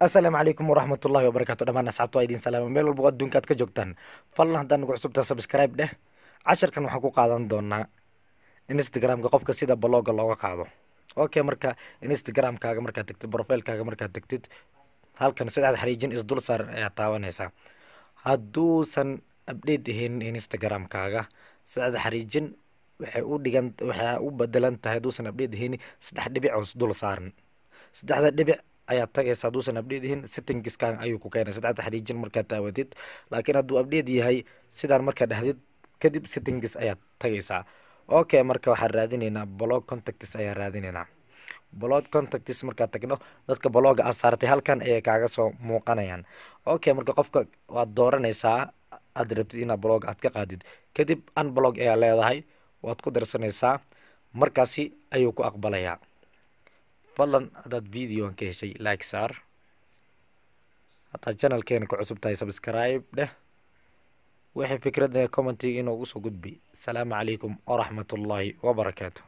السلام عليكم ورحمة الله وبركاته دمان أصحابتو أيدين سلام meel walba adduunka aad ka joogtaan fadlan haddaan nagu cusubtaa subscribe dheh casharkan waxaan ku qaadan doonaa instagramka qofka sida blogga looga qaado okay marka instagramkaaga markaad tagtid profilekaaga markaad tagtid halkan saddexda xariijin isdul saar ayaa taabanaysaa hadduusan update ahayn instagramkaaga saddexda xariijin waxay u bedelan tahay hadduusan update ahayn saddex dhibic oo isdul saaran saddexda dhibic ayaad tagaysa hadduusan update ahayn settingskan ayuu ku keenay saddexda xariijin markaad taabatid laakiin hadduu update yahay sidaan markaad dhahdid kadib settings ayaad tagaysaa okay marka waxaan raadinaynaa blog contacts ayaan raadinaynaa blog contacts markaad tagno dadka blogga aad saartay halkan ayay kaaga soo muuqanayaan okay marka qofka waad dooranaysaa aad rabtid inaad blog aad ka qaadid kadib unblog ayaa leedahay waad ku darsanaysaa markaasi ayuu ku aqbalayaa fadlan haddaad videoan ka heshay like saar haddaad channelkeena ku cusub tahay subscribe dheh wixii fikradda commentiga inoogu soo gudbi asalaamu calaykum waraxmatullaahi wabarakaatu